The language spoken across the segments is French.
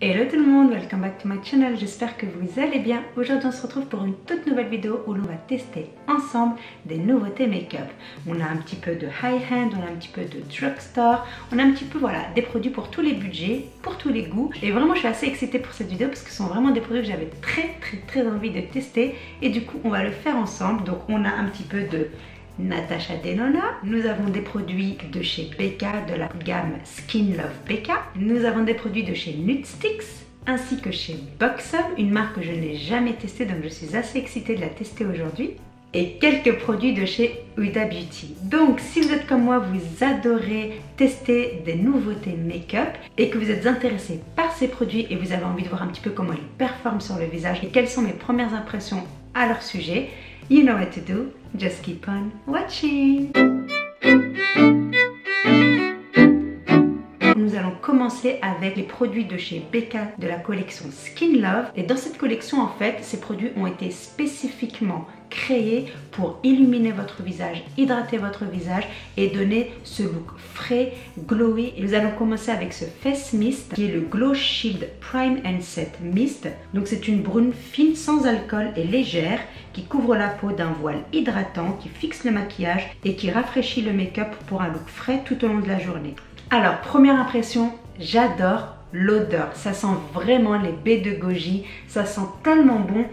Hello tout le monde, welcome back to my channel, j'espère que vous allez bien. Aujourd'hui on se retrouve pour une toute nouvelle vidéo où l'on va tester ensemble des nouveautés make-up. On a un petit peu de high-end, on a un petit peu de drugstore, on a un petit peu voilà, des produits pour tous les budgets, pour tous les goûts. Et vraiment je suis assez excitée pour cette vidéo parce que ce sont vraiment des produits que j'avais très envie de tester. Et du coup on va le faire ensemble. Donc on a un petit peu de Natasha Denona, nous avons des produits de chez Becca de la gamme Skin Love Becca, nous avons des produits de chez Nudestix ainsi que chez Buxom, une marque que je n'ai jamais testée donc je suis assez excitée de la tester aujourd'hui, et quelques produits de chez Huda Beauty. Donc si vous êtes comme moi, vous adorez tester des nouveautés make-up et que vous êtes intéressé par ces produits et vous avez envie de voir un petit peu comment ils performent sur le visage et quelles sont mes premières impressions à leur sujet, you know what to do, just keep on watching. Nous allons commencer avec les produits de chez Becca de la collection Skin Love. Et dans cette collection, en fait, ces produits ont été spécifiquement créés pour illuminer votre visage, hydrater votre visage et donner ce look frais, glowy. Et nous allons commencer avec ce Face Mist qui est le Glow Shield Prime and Set Mist. Donc c'est une brune fine sans alcool et légère qui couvre la peau d'un voile hydratant, qui fixe le maquillage et qui rafraîchit le make-up pour un look frais tout au long de la journée. Alors première impression, j'adore l'odeur. Ça sent vraiment les baies de goji, ça sent tellement bon.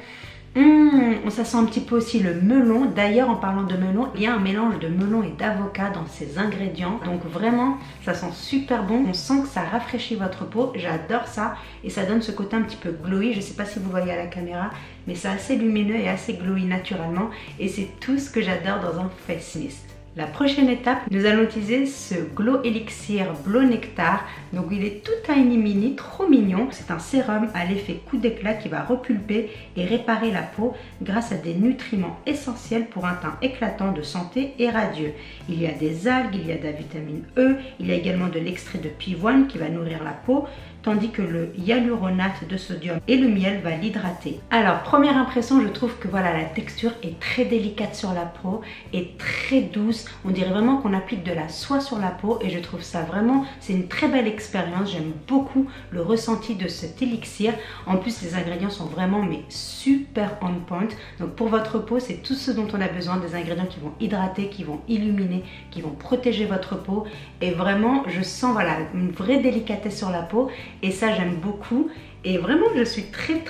Ça sent un petit peu aussi le melon. D'ailleurs en parlant de melon, il y a un mélange de melon et d'avocat dans ces ingrédients. Donc vraiment ça sent super bon. On sent que ça rafraîchit votre peau. J'adore ça. Et ça donne ce côté un petit peu glowy. Je ne sais pas si vous voyez à la caméra, mais c'est assez lumineux et assez glowy naturellement. Et c'est tout ce que j'adore dans un face mist. La prochaine étape, nous allons utiliser ce Glow Elixir Bleu Nectar. Donc il est tout tiny mini, trop mignon. C'est un sérum à l'effet coup d'éclat qui va repulper et réparer la peau grâce à des nutriments essentiels pour un teint éclatant de santé et radieux. Il y a des algues, il y a de la vitamine E, il y a également de l'extrait de pivoine qui va nourrir la peau, tandis que le hyaluronate de sodium et le miel va l'hydrater. Alors première impression, je trouve que voilà, la texture est très délicate sur la peau et très douce. On dirait vraiment qu'on applique de la soie sur la peau et je trouve ça vraiment, c'est une très belle expérience. J'aime beaucoup le ressenti de cet élixir. En plus les ingrédients sont vraiment mais super on point. Donc pour votre peau, c'est tout ce dont on a besoin, des ingrédients qui vont hydrater, qui vont illuminer, qui vont protéger votre peau. Et vraiment je sens voilà, une vraie délicatesse sur la peau. Et ça j'aime beaucoup et vraiment je suis très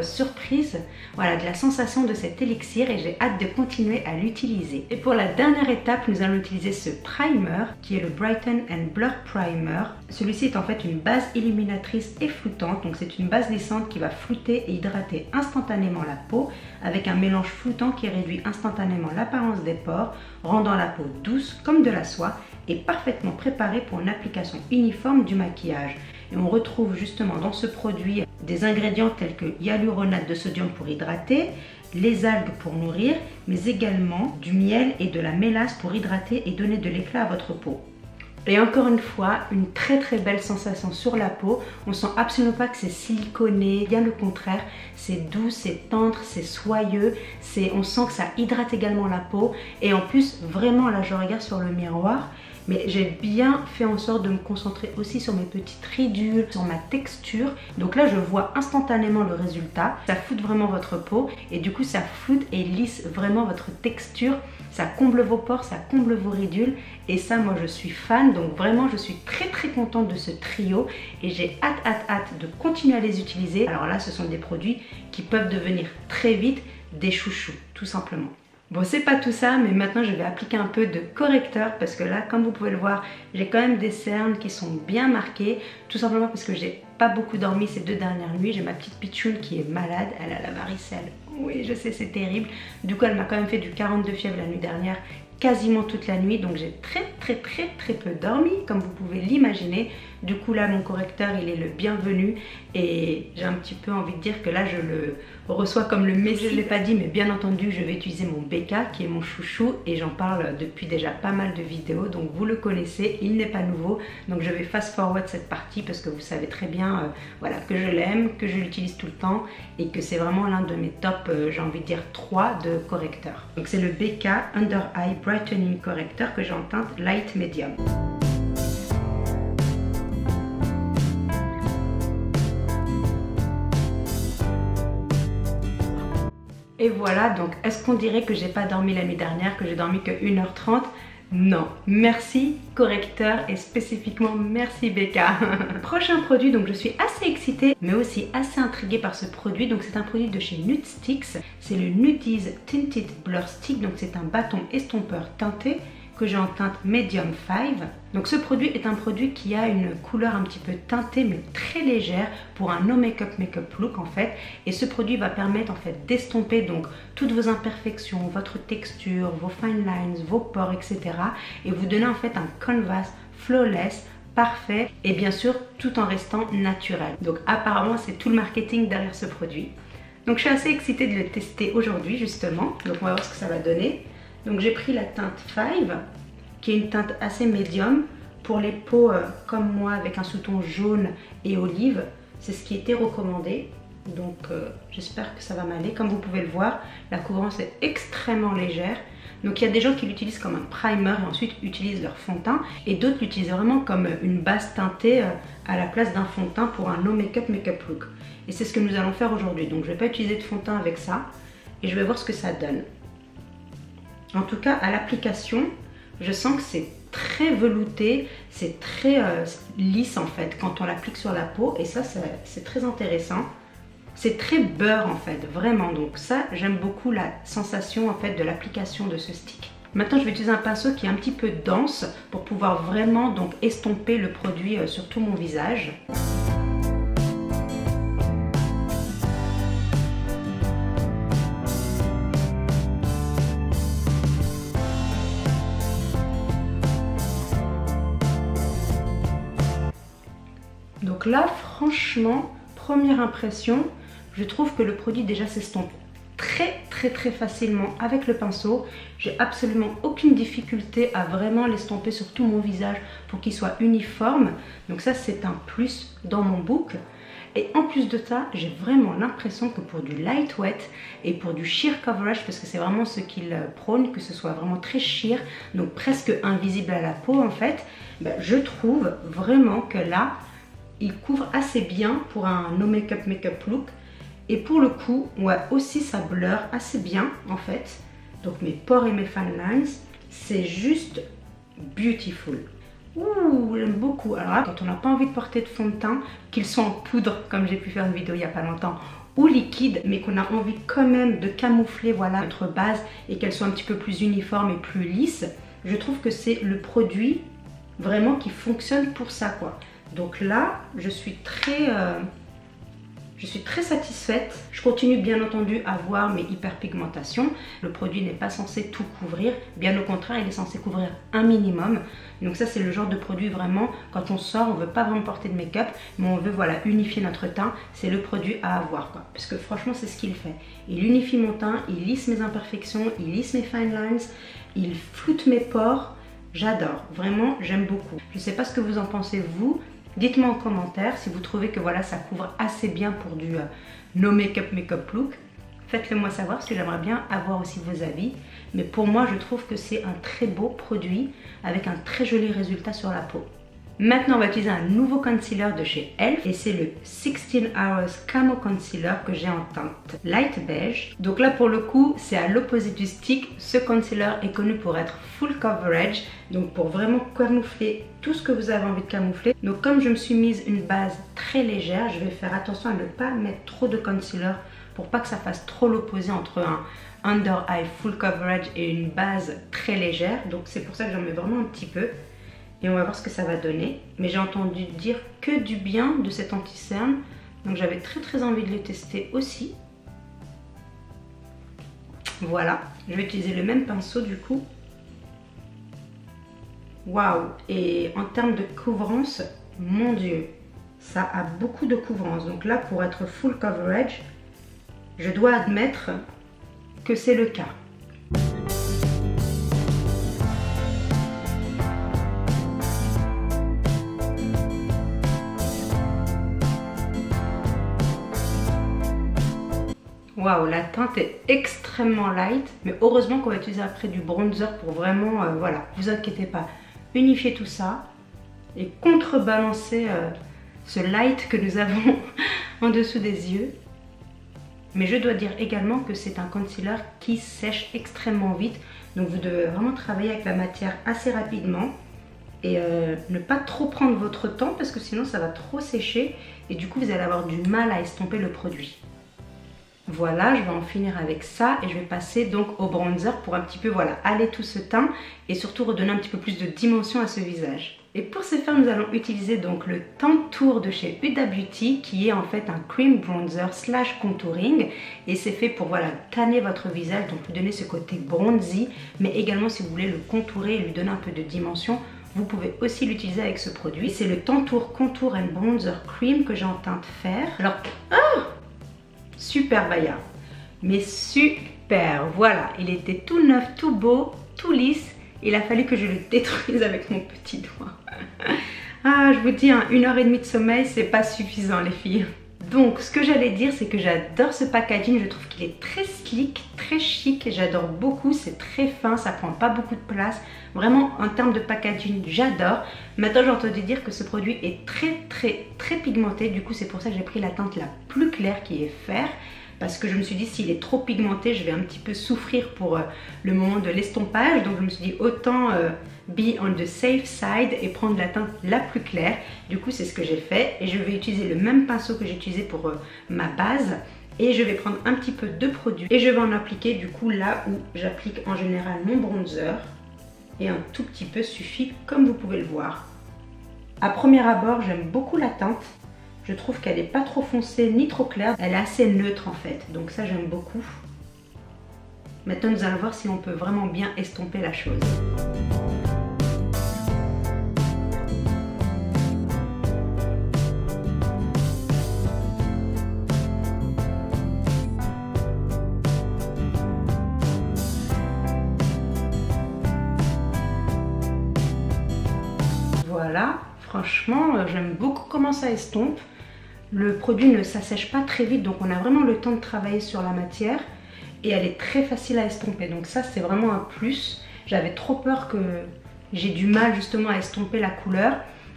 surprise voilà, de la sensation de cet élixir et j'ai hâte de continuer à l'utiliser. Et pour la dernière étape, nous allons utiliser ce primer qui est le Brighten and Blur Primer. Celui-ci est en fait une base illuminatrice et floutante, donc c'est une base lissante qui va flouter et hydrater instantanément la peau avec un mélange floutant qui réduit instantanément l'apparence des pores, rendant la peau douce comme de la soie et parfaitement préparée pour une application uniforme du maquillage. Et on retrouve justement dans ce produit des ingrédients tels que hyaluronate de sodium pour hydrater, les algues pour nourrir, mais également du miel et de la mélasse pour hydrater et donner de l'éclat à votre peau. Et encore une fois, une très belle sensation sur la peau. On sent absolument pas que c'est siliconé, bien le contraire. C'est doux, c'est tendre, c'est soyeux. On sent que ça hydrate également la peau. Et en plus, vraiment là, je regarde sur le miroir. Mais j'ai bien fait en sorte de me concentrer aussi sur mes petites ridules, sur ma texture. Donc là, je vois instantanément le résultat. Ça floute vraiment votre peau et du coup, ça floute et lisse vraiment votre texture. Ça comble vos pores, ça comble vos ridules. Et ça, moi, je suis fan. Donc vraiment, je suis très contente de ce trio. Et j'ai hâte de continuer à les utiliser. Alors là, ce sont des produits qui peuvent devenir très vite des chouchous, tout simplement. Bon, c'est pas tout ça, mais maintenant je vais appliquer un peu de correcteur parce que là, comme vous pouvez le voir, j'ai quand même des cernes qui sont bien marquées, tout simplement parce que j'ai pas beaucoup dormi ces 2 dernières nuits. J'ai ma petite pitchoune qui est malade, elle a la varicelle. Oui, je sais, c'est terrible. Du coup, elle m'a quand même fait du 42 fièvre la nuit dernière, quasiment toute la nuit, donc j'ai très peu dormi, comme vous pouvez l'imaginer. Du coup là, mon correcteur, il est le bienvenu et j'ai un petit peu envie de dire que là, je le reçois comme le messie. Je ne l'ai pas dit, mais bien entendu, je vais utiliser mon Becca qui est mon chouchou et j'en parle depuis déjà pas mal de vidéos, donc vous le connaissez, il n'est pas nouveau. Donc je vais fast forward cette partie parce que vous savez très bien voilà, que je l'aime, que je l'utilise tout le temps et que c'est vraiment l'un de mes top, j'ai envie de dire 3 de correcteurs. Donc c'est le Becca Under Eye Brightening Corrector que j'ai en teinte Light Medium. Et voilà, donc est-ce qu'on dirait que j'ai pas dormi la nuit dernière, que j'ai dormi que 1h30? Non, merci correcteur et spécifiquement merci Becca. Prochain produit, donc je suis assez excitée mais aussi assez intriguée par ce produit. Donc c'est un produit de chez Nudestix, c'est le Nudies Tinted Blur Stick. Donc c'est un bâton estompeur teinté que j'ai en teinte Medium 5. Donc ce produit est un produit qui a une couleur un petit peu teintée mais très légère pour un no make-up look en fait. Et ce produit va permettre en fait d'estomper donc toutes vos imperfections, votre texture, vos fine lines, vos pores, etc. Et vous donner en fait un canvas flawless, parfait et bien sûr tout en restant naturel. Donc apparemment c'est tout le marketing derrière ce produit. Donc je suis assez excitée de le tester aujourd'hui justement. Donc on va voir ce que ça va donner. Donc j'ai pris la teinte 5 qui est une teinte assez médium pour les peaux comme moi avec un sous-ton jaune et olive. C'est ce qui était recommandé. Donc j'espère que ça va m'aller. Comme vous pouvez le voir, la couvrance est extrêmement légère. Donc il y a des gens qui l'utilisent comme un primer et ensuite utilisent leur fond de teint. Et d'autres l'utilisent vraiment comme une base teintée à la place d'un fond de teint pour un no make-up look. Et c'est ce que nous allons faire aujourd'hui. Donc je ne vais pas utiliser de fond de teint avec ça. Et je vais voir ce que ça donne. En tout cas, à l'application, je sens que c'est très velouté, c'est très lisse en fait quand on l'applique sur la peau. Et ça, c'est très intéressant. C'est très beurre en fait, vraiment. Donc ça, j'aime beaucoup la sensation en fait de l'application de ce stick. Maintenant, je vais utiliser un pinceau qui est un petit peu dense pour pouvoir vraiment donc estomper le produit sur tout mon visage. Donc là, franchement, première impression, je trouve que le produit déjà s'estompe très facilement avec le pinceau. J'ai absolument aucune difficulté à vraiment l'estomper sur tout mon visage pour qu'il soit uniforme. Donc ça, c'est un plus dans mon book. Et en plus de ça, j'ai vraiment l'impression que pour du lightweight et pour du sheer coverage, parce que c'est vraiment ce qu'il prône, que ce soit vraiment très sheer, donc presque invisible à la peau en fait, je trouve vraiment que là, il couvre assez bien pour un no make-up look. Et pour le coup, ouais, aussi ça blur assez bien en fait. Donc mes pores et mes fine lines, c'est juste beautiful. Ouh, j'aime beaucoup. Alors là, quand on n'a pas envie de porter de fond de teint, qu'ils soient en poudre, comme j'ai pu faire une vidéo il n'y a pas longtemps, ou liquide, mais qu'on a envie quand même de camoufler voilà, notre base et qu'elle soit un petit peu plus uniforme et plus lisse, je trouve que c'est le produit vraiment qui fonctionne pour ça quoi. Donc là, je suis très satisfaite. Je continue bien entendu à voir mes hyperpigmentations. Le produit n'est pas censé tout couvrir. Bien au contraire, il est censé couvrir un minimum. Donc ça, c'est le genre de produit vraiment, quand on sort, on ne veut pas vraiment porter de make-up, mais on veut voilà, unifier notre teint. C'est le produit à avoir quoi. Parce que franchement, c'est ce qu'il fait. Il unifie mon teint, il lisse mes imperfections, il lisse mes fine lines, il floute mes pores. J'adore. Vraiment, j'aime beaucoup. Je ne sais pas ce que vous en pensez vous. Dites-moi en commentaire si vous trouvez que voilà, ça couvre assez bien pour du no make-up look. Faites-le moi savoir parce que j'aimerais bien avoir aussi vos avis. Mais pour moi, je trouve que c'est un très beau produit avec un très joli résultat sur la peau. Maintenant, on va utiliser un nouveau concealer de chez Elf et c'est le 16 Hours Camo Concealer que j'ai en teinte light beige. Donc là, pour le coup, c'est à l'opposé du stick. Ce concealer est connu pour être full coverage, donc pour vraiment camoufler tout ce que vous avez envie de camoufler. Donc comme je me suis mise une base très légère, je vais faire attention à ne pas mettre trop de concealer pour pas que ça fasse trop l'opposé entre un under eye full coverage et une base très légère. Donc c'est pour ça que j'en mets vraiment un petit peu. Et on va voir ce que ça va donner. Mais j'ai entendu dire que du bien de cet anti-cerne. Donc j'avais très envie de le tester aussi. Voilà. Je vais utiliser le même pinceau du coup. Waouh! Et en termes de couvrance, mon Dieu, ça a beaucoup de couvrance. Donc là, pour être full coverage, je dois admettre que c'est le cas. Waouh, la teinte est extrêmement light, mais heureusement qu'on va utiliser après du bronzer pour vraiment, voilà, vous inquiétez pas, unifier tout ça et contrebalancer ce light que nous avons en dessous des yeux. Mais je dois dire également que c'est un concealer qui sèche extrêmement vite. Donc vous devez vraiment travailler avec la matière assez rapidement. Et ne pas trop prendre votre temps parce que sinon ça va trop sécher. Et du coup vous allez avoir du mal à estomper le produit. Voilà, je vais en finir avec ça et je vais passer donc au bronzer pour un petit peu voilà, aller tout ce teint et surtout redonner un petit peu plus de dimension à ce visage. Et pour ce faire, nous allons utiliser donc le Tantour de chez Huda Beauty qui est en fait un cream bronzer slash contouring et c'est fait pour voilà, tanner votre visage, donc lui donner ce côté bronzy, mais également si vous voulez le contourer et lui donner un peu de dimension, vous pouvez aussi l'utiliser avec ce produit. C'est le Tantour Contour and Bronzer Cream que j'ai en teinte fer. Alors, super Baya, mais super, voilà, il était tout neuf, tout beau, tout lisse. Il a fallu que je le détruise avec mon petit doigt. Ah, je vous dis, 1h30 de sommeil, c'est pas suffisant les filles. Donc, ce que j'allais dire, c'est que j'adore ce packaging. Je trouve qu'il est très slick, très chic. J'adore beaucoup, c'est très fin, ça prend pas beaucoup de place. Vraiment, en termes de packaging, j'adore. Maintenant, j'ai entendu dire que ce produit est très pigmenté. Du coup, c'est pour ça que j'ai pris la teinte la plus claire qui est fer. Parce que je me suis dit, s'il est trop pigmenté, je vais un petit peu souffrir pour le moment de l'estompage. Donc, je me suis dit, autant be on the safe side et prendre la teinte la plus claire. Du coup, c'est ce que j'ai fait. Et je vais utiliser le même pinceau que j'ai utilisé pour ma base. Et je vais prendre un petit peu de produit. Et je vais en appliquer du coup là où j'applique en général mon bronzer. Et un tout petit peu suffit, comme vous pouvez le voir. À premier abord, j'aime beaucoup la teinte. Je trouve qu'elle n'est pas trop foncée ni trop claire. Elle est assez neutre en fait. Donc ça, j'aime beaucoup. Maintenant, nous allons voir si on peut vraiment bien estomper la chose. Voilà, franchement, j'aime beaucoup comment ça estompe. Le produit ne s'assèche pas très vite, donc on a vraiment le temps de travailler sur la matière. Et elle est très facile à estomper, donc ça c'est vraiment un plus. J'avais trop peur que j'ai du mal justement à estomper la couleur.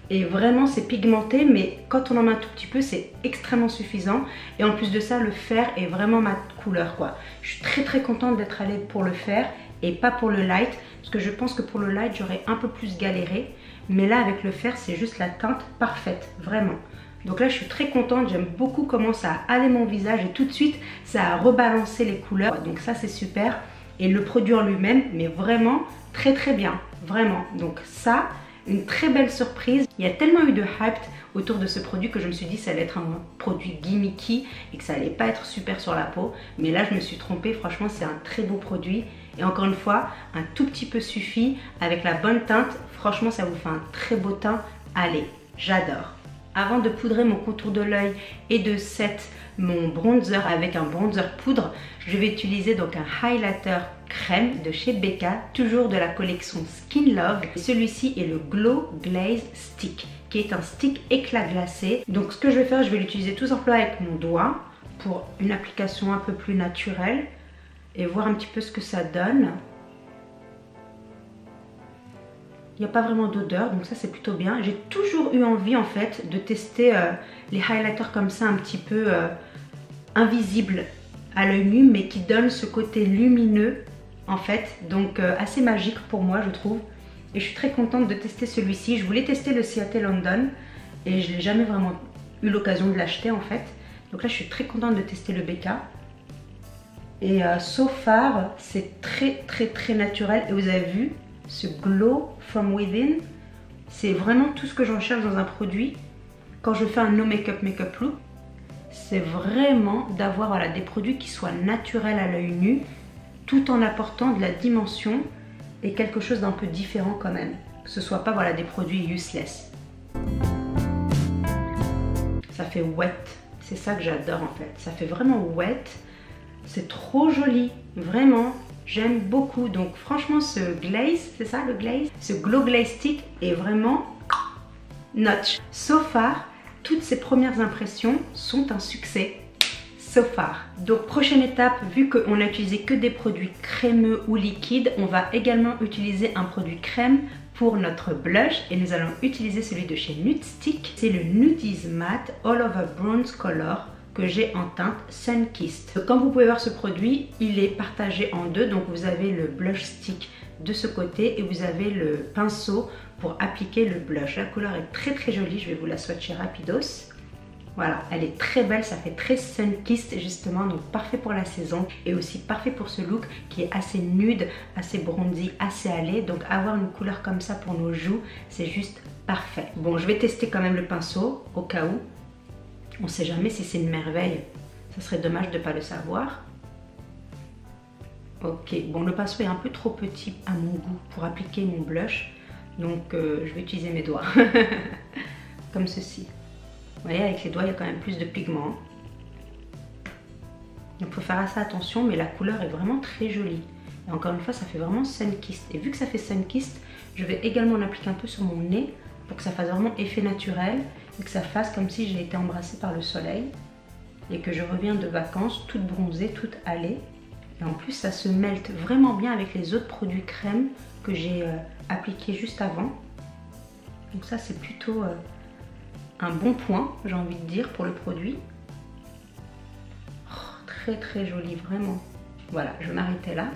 Et vraiment c'est pigmenté, mais quand on en met un tout petit peu, c'est extrêmement suffisant. Et en plus de ça, le fer est vraiment ma couleur quoi. Je suis très contente d'être allée pour le fer et pas pour le light. Parce que je pense que pour le light, j'aurais un peu plus galéré. Mais là avec le fer, c'est juste la teinte parfaite, vraiment. Donc là je suis très contente, j'aime beaucoup comment ça a allé mon visage et tout de suite ça a rebalancé les couleurs. Donc ça c'est super. Et le produit en lui-même, mais vraiment très bien, vraiment. Donc ça, une très belle surprise. Il y a tellement eu de hype autour de ce produit que je me suis dit que ça allait être un produit gimmicky et que ça allait pas être super sur la peau. Mais là je me suis trompée, franchement c'est un très beau produit. Et encore une fois, un tout petit peu suffit avec la bonne teinte. Franchement ça vous fait un très beau teint. Allez, j'adore. Avant de poudrer mon contour de l'œil et de set mon bronzer avec un bronzer poudre, je vais utiliser donc un highlighter crème de chez Becca, toujours de la collection Skin Love. Celui-ci est le Glow Glaze Stick, qui est un stick éclat glacé. Donc ce que je vais faire, je vais l'utiliser tout simplement avec mon doigt pour une application un peu plus naturelle et voir un petit peu ce que ça donne. Il n'y a pas vraiment d'odeur, donc ça c'est plutôt bien. J'ai toujours eu envie en fait de tester les highlighters comme ça un petit peu invisibles à l'œil nu, mais qui donnent ce côté lumineux en fait. Donc assez magique pour moi je trouve. Et je suis très contente de tester celui-ci. Je voulais tester le Ciaté London et je n'ai jamais vraiment eu l'occasion de l'acheter en fait. Donc là je suis très contente de tester le Becca. Et so far c'est très naturel et vous avez vu ce glow from within, c'est vraiment tout ce que je recherche dans un produit quand je fais un no make-up look. C'est vraiment d'avoir voilà, des produits qui soient naturels à l'œil nu tout en apportant de la dimension et quelque chose d'un peu différent quand même, que ce soit pas voilà, des produits useless. Ça fait wet, c'est ça que j'adore en fait, ça fait vraiment wet, c'est trop joli, vraiment. J'aime beaucoup, donc franchement ce glaze, c'est ça le glaze? Ce Glow Glaze Stick est vraiment notch. So far, toutes ces premières impressions sont un succès. So far. Donc prochaine étape, vu qu'on n'a utilisé que des produits crémeux ou liquides, on va également utiliser un produit crème pour notre blush et nous allons utiliser celui de chez Nude Stick. C'est le Nudies Matte All Over Bronze Color que j'ai en teinte Sunkissed. Comme vous pouvez voir, ce produit, il est partagé en deux. Donc vous avez le blush stick de ce côté et vous avez le pinceau pour appliquer le blush. La couleur est très jolie, je vais vous la swatcher rapidos. Voilà, elle est très belle, ça fait très Sunkissed justement, donc parfait pour la saison et aussi parfait pour ce look qui est assez nude, assez bronzy, assez allé. Donc avoir une couleur comme ça pour nos joues, c'est juste parfait. Bon, je vais tester quand même le pinceau au cas où. On ne sait jamais si c'est une merveille, ça serait dommage de ne pas le savoir. Ok, bon, le pinceau est un peu trop petit à mon goût pour appliquer mon blush, donc je vais utiliser mes doigts, comme ceci. Vous voyez, avec les doigts, il y a quand même plus de pigments. Donc il faut faire assez attention, mais la couleur est vraiment très jolie. Et encore une fois, ça fait vraiment Sunkissed. Et vu que ça fait Sunkissed, je vais également en appliquer un peu sur mon nez pour que ça fasse vraiment effet naturel et que ça fasse comme si j'ai été embrassée par le soleil et que je reviens de vacances toute bronzée, toute hâlée. Et en plus, ça se mêle vraiment bien avec les autres produits crème que j'ai appliqués juste avant. Donc ça, c'est plutôt un bon point, j'ai envie de dire, pour le produit. Oh, très joli, vraiment. Voilà, je vais m'arrêter là.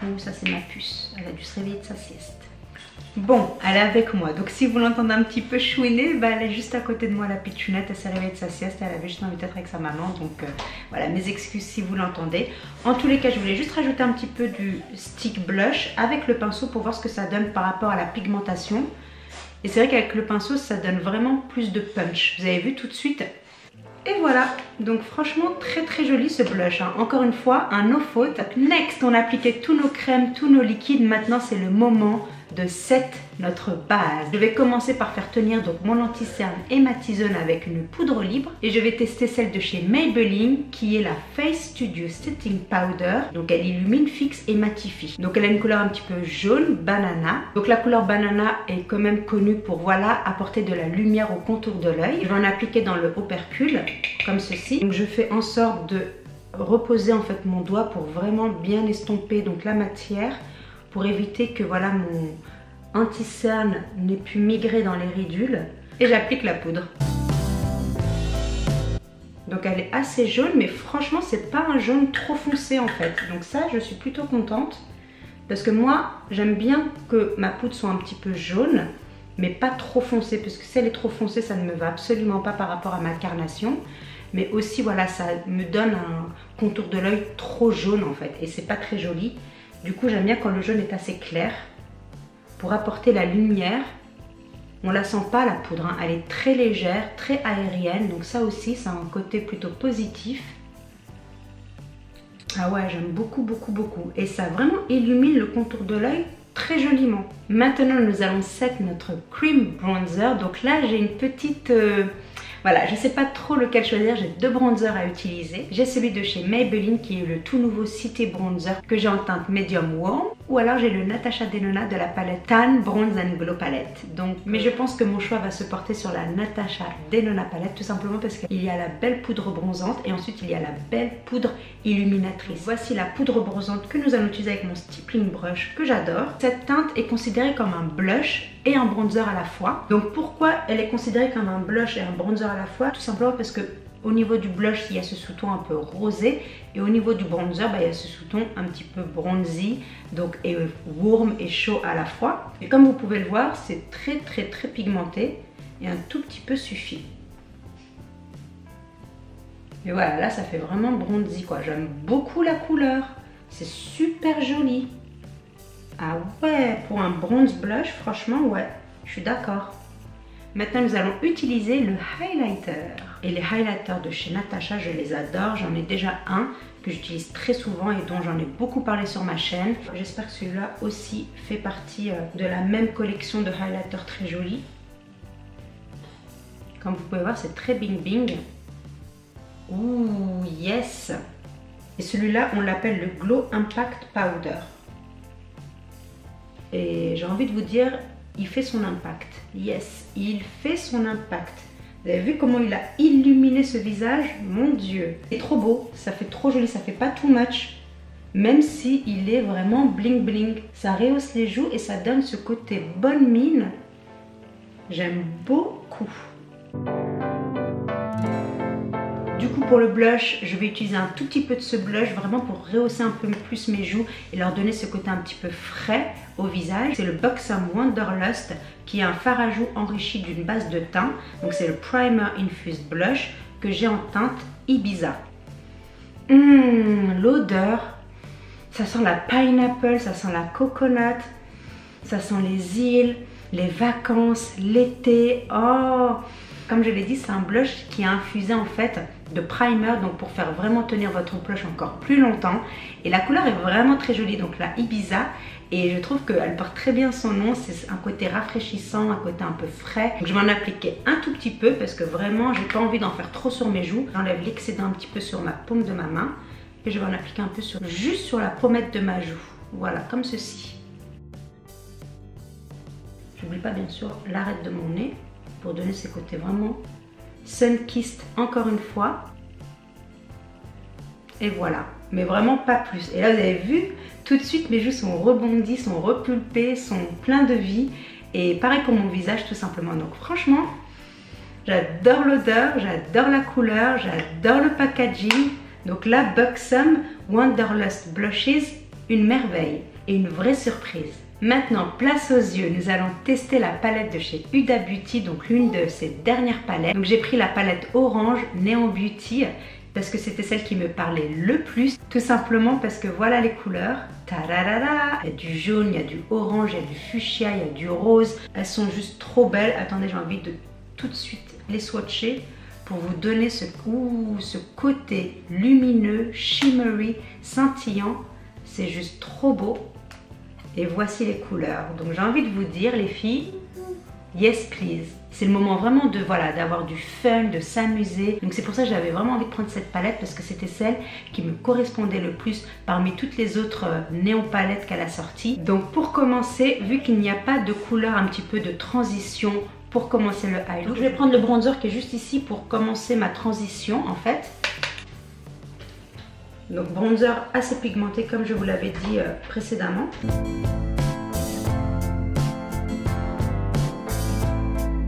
Oh, ça c'est ma puce, elle a dû se réveiller de sa sieste. Bon, elle est avec moi, donc si vous l'entendez un petit peu chouiner, bah, elle est juste à côté de moi, la pitchounette, elle s'est réveillée de sa sieste, elle avait juste envie d'être avec sa maman, donc voilà, mes excuses si vous l'entendez. En tous les cas, je voulais juste rajouter un petit peu du stick blush avec le pinceau pour voir ce que ça donne par rapport à la pigmentation. Et c'est vrai qu'avec le pinceau, ça donne vraiment plus de punch, vous avez vu tout de suite. Et voilà, donc franchement très joli ce blush, hein. Encore une fois, un no faute. Next, on a appliqué tous nos crèmes, tous nos liquides. Maintenant, c'est le moment de set notre base. Je vais commencer par faire tenir donc mon anti-cerne et ma T-zone avec une poudre libre. Et je vais tester celle de chez Maybelline qui est la Face Studio Setting Powder. Donc elle illumine, fixe et matifie. Donc elle a une couleur un petit peu jaune, banana. Donc la couleur banana est quand même connue pour, voilà, apporter de la lumière au contour de l'œil. Je vais en appliquer dans le opercule, comme ceci. Donc je fais en sorte de reposer en fait mon doigt pour vraiment bien estomper donc la matière, pour éviter que, voilà, mon anti-cerne n'ait pu migrer dans les ridules. Et j'applique la poudre. Donc elle est assez jaune, mais franchement c'est pas un jaune trop foncé en fait. Donc ça, je suis plutôt contente, parce que moi j'aime bien que ma poudre soit un petit peu jaune, mais pas trop foncée, parce que si elle est trop foncée, ça ne me va absolument pas par rapport à ma carnation. Mais aussi, voilà, ça me donne un contour de l'œil trop jaune en fait, et c'est pas très joli. Du coup, j'aime bien quand le jaune est assez clair pour apporter la lumière. On la sent pas la poudre, hein. Elle est très légère, très aérienne, donc ça aussi, ça a un côté plutôt positif. Ah ouais, j'aime beaucoup. Et ça vraiment illumine le contour de l'œil très joliment. Maintenant, nous allons set notre cream bronzer. Donc là, j'ai une petite... Voilà, je ne sais pas trop lequel choisir, j'ai deux bronzers à utiliser. J'ai celui de chez Maybelline qui est le tout nouveau City Bronzer que j'ai en teinte Medium Warm. Ou alors j'ai le Natasha Denona de la palette Tan Bronze and Glow Palette. Donc, mais je pense que mon choix va se porter sur la Natasha Denona Palette, tout simplement parce qu'il y a la belle poudre bronzante et ensuite il y a la belle poudre illuminatrice. Voici la poudre bronzante que nous allons utiliser avec mon stippling brush que j'adore. Cette teinte est considérée comme un blush et un bronzer à la fois. Donc pourquoi elle est considérée comme un blush et un bronzer à la fois? Tout simplement parce que au niveau du blush, il y a ce sous-ton un peu rosé, et au niveau du bronzer, bah, il y a ce sous-ton un petit peu bronzy, donc et warm et chaud à la fois. Et comme vous pouvez le voir, c'est très pigmenté, et un tout petit peu suffit. Et voilà, là ça fait vraiment bronzy quoi. J'aime beaucoup la couleur, c'est super joli. Ah ouais, pour un bronze blush, franchement ouais, je suis d'accord. Maintenant, nous allons utiliser le highlighter. Et les highlighters de chez Natasha, je les adore. J'en ai déjà un que j'utilise très souvent et dont j'en ai beaucoup parlé sur ma chaîne. J'espère que celui-là aussi fait partie de la même collection de highlighters très jolis. Comme vous pouvez voir, c'est très bing bing. Ouh, yes! Et celui-là, on l'appelle le Glow Impact Powder. Et j'ai envie de vous dire, il fait son impact. Yes, il fait son impact. Vous avez vu comment il a illuminé ce visage? Mon Dieu, c'est trop beau, ça fait trop joli, ça fait pas too much. Même si il est vraiment bling bling. Ça rehausse les joues et ça donne ce côté bonne mine. J'aime beaucoup. Du coup pour le blush, je vais utiliser un tout petit peu de ce blush vraiment pour rehausser un peu plus mes joues et leur donner ce côté un petit peu frais au visage. C'est le Buxom Wanderlust qui est un fard à joues enrichi d'une base de teint. Donc c'est le Primer Infused Blush que j'ai en teinte Ibiza. L'odeur, ça sent la pineapple, ça sent la coconut, ça sent les îles, les vacances, l'été. Oh, comme je l'ai dit, c'est un blush qui est infusé en fait de primer, donc pour faire vraiment tenir votre blush encore plus longtemps. Et la couleur est vraiment très jolie, donc la Ibiza. Et je trouve qu'elle porte très bien son nom, c'est un côté rafraîchissant, un côté un peu frais. Donc je vais en appliquer un tout petit peu parce que vraiment j'ai pas envie d'en faire trop sur mes joues. J'enlève l'excédent un petit peu sur ma paume de ma main et je vais en appliquer un peu juste sur la pommette de ma joue. Voilà, comme ceci. J'oublie pas bien sûr l'arête de mon nez pour donner ces côtés vraiment sun-kissed encore une fois. Et voilà, mais vraiment pas plus. Et là vous avez vu, tout de suite mes joues sont rebondies, sont repulpées, sont pleines de vie. Et pareil pour mon visage tout simplement. Donc franchement, j'adore l'odeur, j'adore la couleur, j'adore le packaging. Donc là, Buxom Wanderlust Blushes, une merveille et une vraie surprise. Maintenant, place aux yeux, nous allons tester la palette de chez Huda Beauty, donc l'une de ses dernières palettes. Donc j'ai pris la palette orange Neon Beauty parce que c'était celle qui me parlait le plus, tout simplement parce que voilà les couleurs. Tararara, il y a du jaune, il y a du orange, il y a du fuchsia, il y a du rose. Elles sont juste trop belles. Attendez, j'ai envie de tout de suite les swatcher pour vous donner ce côté lumineux, shimmery, scintillant. C'est juste trop beau. Et voici les couleurs. Donc j'ai envie de vous dire les filles, yes please. C'est le moment vraiment de d'avoir du fun, de s'amuser. Donc c'est pour ça que j'avais vraiment envie de prendre cette palette parce que c'était celle qui me correspondait le plus parmi toutes les autres néon palettes qu'elle a sorties. Donc pour commencer, vu qu'il n'y a pas de couleur un petit peu de transition pour commencer le eye look, je vais prendre le bronzer qui est juste ici pour commencer ma transition en fait. Donc bronzer assez pigmenté comme je vous l'avais dit précédemment.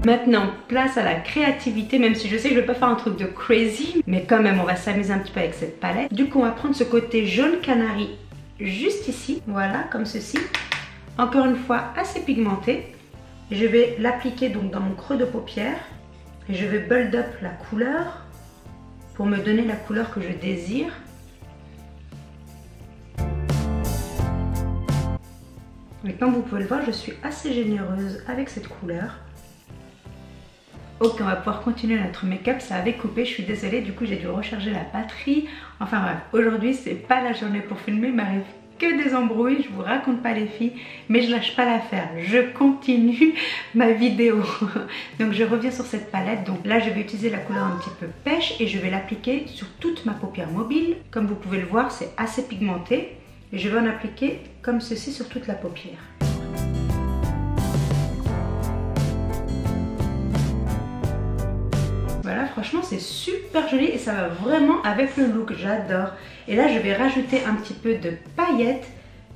Maintenant, place à la créativité, même si je sais que je ne vais pas faire un truc de crazy, mais quand même on va s'amuser un petit peu avec cette palette. Du coup on va prendre ce côté jaune canari juste ici, voilà comme ceci. Encore une fois assez pigmenté. Je vais l'appliquer donc dans mon creux de paupière et je vais build up la couleur pour me donner la couleur que je désire. Et comme vous pouvez le voir, je suis assez généreuse avec cette couleur. Ok, on va pouvoir continuer notre make-up. Ça avait coupé, je suis désolée, du coup j'ai dû recharger la batterie. Enfin bref, aujourd'hui c'est pas la journée pour filmer, il m'arrive que des embrouilles, je vous raconte pas les filles, mais je lâche pas l'affaire, je continue ma vidéo. Donc je reviens sur cette palette. Donc là je vais utiliser la couleur un petit peu pêche et je vais l'appliquer sur toute ma paupière mobile. Comme vous pouvez le voir, c'est assez pigmenté. Et je vais en appliquer comme ceci sur toute la paupière. Voilà, franchement c'est super joli et ça va vraiment avec le look, j'adore. Et là je vais rajouter un petit peu de paillettes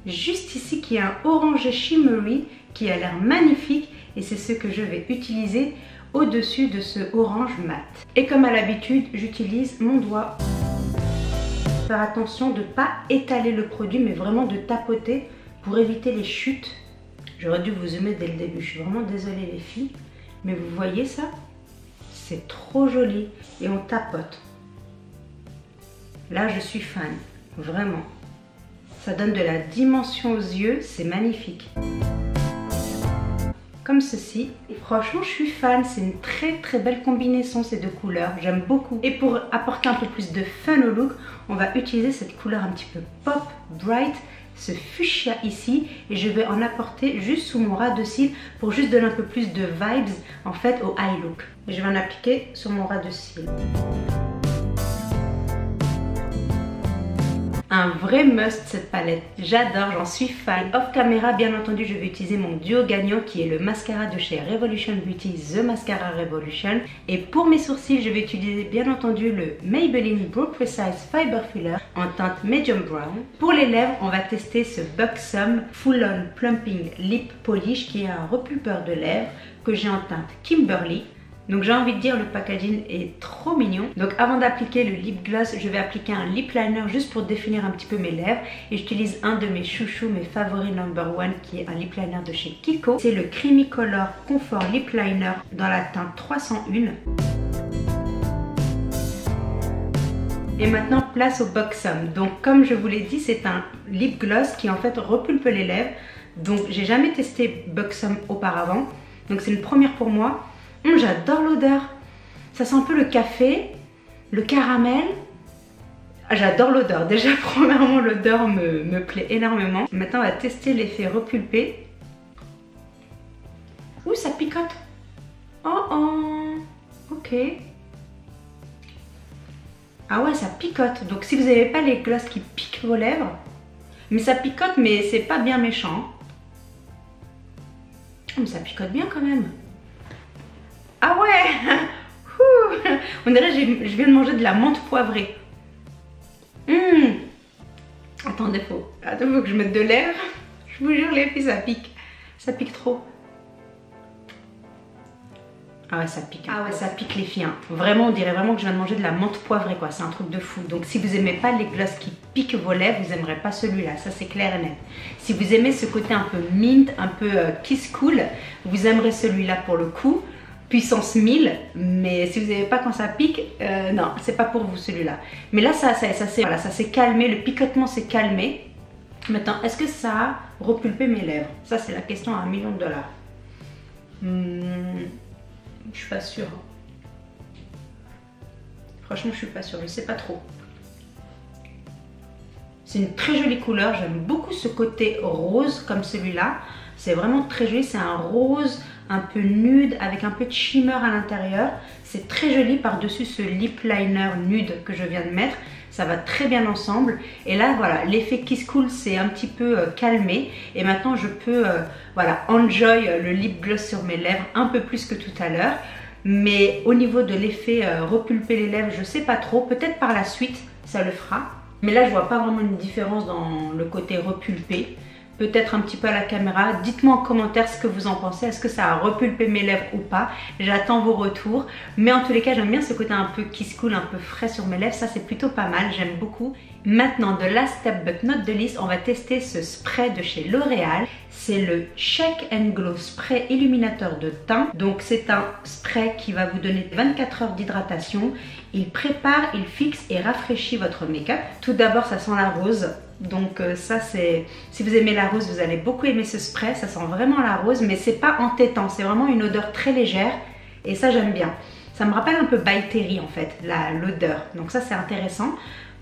juste ici qui est un orangé shimmery qui a l'air magnifique et c'est ce que je vais utiliser au-dessus de ce orange mat. Et comme à l'habitude, j'utilise mon doigt. Faire attention de ne pas étaler le produit mais vraiment de tapoter pour éviter les chutes. J'aurais dû vous zoomer dès le début, je suis vraiment désolée les filles, mais vous voyez ça? C'est trop joli et on tapote. Là je suis fan, vraiment. Ça donne de la dimension aux yeux, c'est magnifique. Comme ceci. Et franchement je suis fan, c'est une très belle combinaison ces deux couleurs, j'aime beaucoup. Et pour apporter un peu plus de fun au look, on va utiliser cette couleur un petit peu pop, bright, ce fuchsia ici, et je vais en apporter juste sous mon ras de cils pour juste donner un peu plus de vibes en fait au eye look. Et je vais en appliquer sur mon ras de cils. Un vrai must cette palette, j'adore, j'en suis fan. Off caméra bien entendu je vais utiliser mon duo gagnant qui est le mascara de chez Revolution Beauty, The Mascara Revolution. Et pour mes sourcils je vais utiliser bien entendu le Maybelline Brow Precise Fiber Filler en teinte medium brown. Pour les lèvres on va tester ce Buxom Full On Plumping Lip Polish qui est un repulpeur de lèvres que j'ai en teinte Kimberly. Donc j'ai envie de dire le packaging est trop mignon. Donc avant d'appliquer le lip gloss, je vais appliquer un lip liner juste pour définir un petit peu mes lèvres. Et j'utilise un de mes chouchous, mes favoris #1 qui est un lip liner de chez Kiko. C'est le Creamy Color Comfort Lip Liner dans la teinte 301. Et maintenant place au Buxom. Donc comme je vous l'ai dit, c'est un lip gloss qui en fait repulpe les lèvres. Donc j'ai jamais testé Buxom auparavant. Donc c'est une première pour moi. J'adore l'odeur. Ça sent un peu le café, le caramel. J'adore l'odeur. Déjà, premièrement, l'odeur me plaît énormément. Maintenant, on va tester l'effet repulpé. Ouh, ça picote. Oh oh. Ok. Ah ouais, ça picote. Donc si vous n'avez pas les glosses qui piquent vos lèvres, mais ça picote, mais c'est pas bien méchant. Oh, mais ça picote bien quand même. Ah ouais. On dirait que je viens de manger de la menthe poivrée. Attendez, faut que je mette de l'air. Je vous jure les filles, ça pique. Ça pique trop. Ah ouais, ça pique. Ah ouais, ça pique les filles. Vraiment, on dirait vraiment que je viens de manger de la menthe poivrée quoi. C'est un truc de fou. Donc si vous aimez pas les glosses qui piquent vos lèvres, vous aimerez pas celui-là. Ça c'est clair et net. Si vous aimez ce côté un peu mint, un peu kiss cool, vous aimerez celui-là pour le coup. Puissance 1000, mais si vous n'avez pas quand ça pique, non, c'est pas pour vous celui-là. Mais là, ça s'est calmé, le picotement s'est calmé. Maintenant, est-ce que ça a repulpé mes lèvres? Ça, c'est la question à $1 million. Je suis pas sûre. Franchement, je suis pas sûre, je sais pas trop. C'est une très jolie couleur, j'aime beaucoup ce côté rose comme celui-là. C'est vraiment très joli, c'est un rose un peu nude avec un peu de shimmer à l'intérieur. C'est très joli par-dessus ce lip liner nude que je viens de mettre. Ça va très bien ensemble. Et là, voilà, l'effet Kiss Cool s'est un petit peu calmé. Et maintenant, je peux voilà, enjoy le lip gloss sur mes lèvres un peu plus que tout à l'heure. Mais au niveau de l'effet repulper les lèvres, je sais pas trop. Peut-être par la suite, ça le fera. Mais là, je vois pas vraiment une différence dans le côté repulpé. Peut-être un petit peu à la caméra. Dites-moi en commentaire ce que vous en pensez. Est-ce que ça a repulpé mes lèvres ou pas? J'attends vos retours. Mais en tous les cas, j'aime bien ce côté un peu kiss cool, un peu frais sur mes lèvres. Ça, c'est plutôt pas mal. J'aime beaucoup. Maintenant, de last step but not the least, on va tester ce spray de chez L'Oréal. C'est le Shake and Glow Spray Illuminateur de teint. Donc, c'est un spray qui va vous donner 24 heures d'hydratation. Il prépare, il fixe et rafraîchit votre make-up. Tout d'abord, ça sent la rose. Donc ça c'est, si vous aimez la rose, vous allez beaucoup aimer ce spray. Ça sent vraiment la rose, mais c'est pas entêtant, c'est vraiment une odeur très légère et ça j'aime bien. Ça me rappelle un peu By Terry en fait, l'odeur. Donc ça c'est intéressant.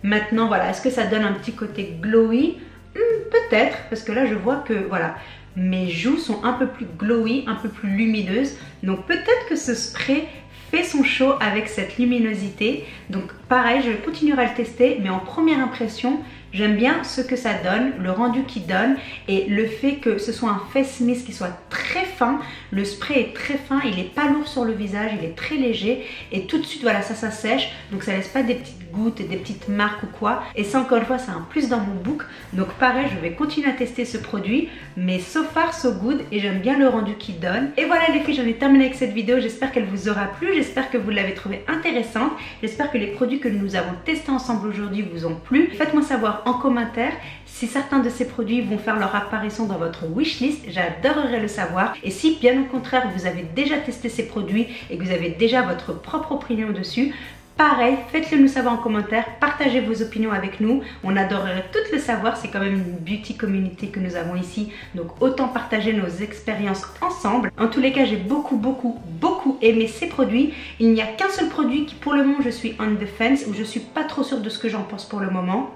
Maintenant voilà, est-ce que ça donne un petit côté glowy? Peut-être, parce que là je vois que voilà, mes joues sont un peu plus glowy, un peu plus lumineuses. Donc peut-être que ce spray fait son show avec cette luminosité. Donc pareil, je continuerai à le tester, mais en première impression, j'aime bien ce que ça donne, le rendu qu'il donne et le fait que ce soit un face mist qui soit très fin. Le spray est très fin, il n'est pas lourd sur le visage, il est très léger et tout de suite voilà, ça sèche, donc ça laisse pas des petites gouttes et des petites marques ou quoi. Et ça encore une fois, c'est un plus dans mon book. Donc pareil, je vais continuer à tester ce produit, mais so far so good et j'aime bien le rendu qu'il donne. Et voilà les filles, j'en ai terminé avec cette vidéo. J'espère qu'elle vous aura plu, j'espère que vous l'avez trouvée intéressante, j'espère que les produits que nous avons testés ensemble aujourd'hui vous ont plu. Faites-moi savoir en commentaire si certains de ces produits vont faire leur apparition dans votre wishlist, j'adorerais le savoir. Et si bien au contraire vous avez déjà testé ces produits et que vous avez déjà votre propre opinion dessus, pareil, faites-le nous savoir en commentaire, partagez vos opinions avec nous, on adorerait toutes le savoir, c'est quand même une beauty community que nous avons ici, donc autant partager nos expériences ensemble. En tous les cas, j'ai beaucoup aimé ces produits. Il n'y a qu'un seul produit qui pour le moment je suis on the fence, où je suis pas trop sûre de ce que j'en pense pour le moment.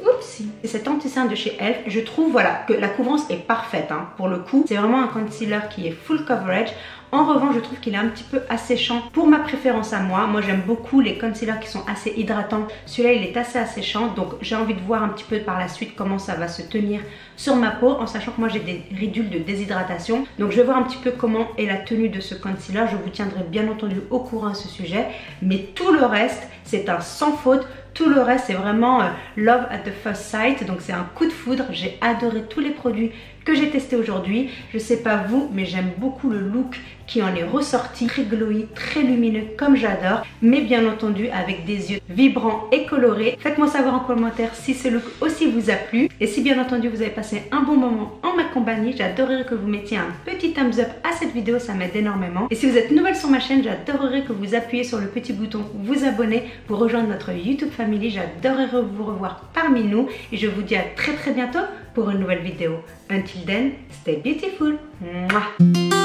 Oupsie. C'est cet anti-cerne de chez Elf. Je trouve voilà, que la couvrance est parfaite pour le coup. C'est vraiment un concealer qui est full coverage. En revanche, je trouve qu'il est un petit peu asséchant pour ma préférence à moi. Moi, j'aime beaucoup les concealers qui sont assez hydratants. Celui-là, il est assez asséchant. Donc, j'ai envie de voir un petit peu par la suite comment ça va se tenir sur ma peau. En sachant que moi, j'ai des ridules de déshydratation. Donc, je vais voir un petit peu comment est la tenue de ce concealer. Je vous tiendrai bien entendu au courant à ce sujet. Mais tout le reste, c'est un sans faute. Tout le reste, c'est vraiment love at the first sight. Donc, c'est un coup de foudre. J'ai adoré tous les produits que j'ai testés aujourd'hui. Je sais pas vous, mais j'aime beaucoup le look qui en est ressorti, très glowy, très lumineux comme j'adore, mais bien entendu avec des yeux vibrants et colorés. Faites-moi savoir en commentaire si ce look aussi vous a plu et si bien entendu vous avez passé un bon moment en ma compagnie. J'adorerais que vous mettiez un petit thumbs up à cette vidéo, ça m'aide énormément. Et si vous êtes nouvelle sur ma chaîne, j'adorerais que vous appuyez sur le petit bouton vous abonner pour rejoindre notre YouTube Family. J'adorerais vous revoir parmi nous et je vous dis à très bientôt pour une nouvelle vidéo. Until then, stay beautiful. Mouah.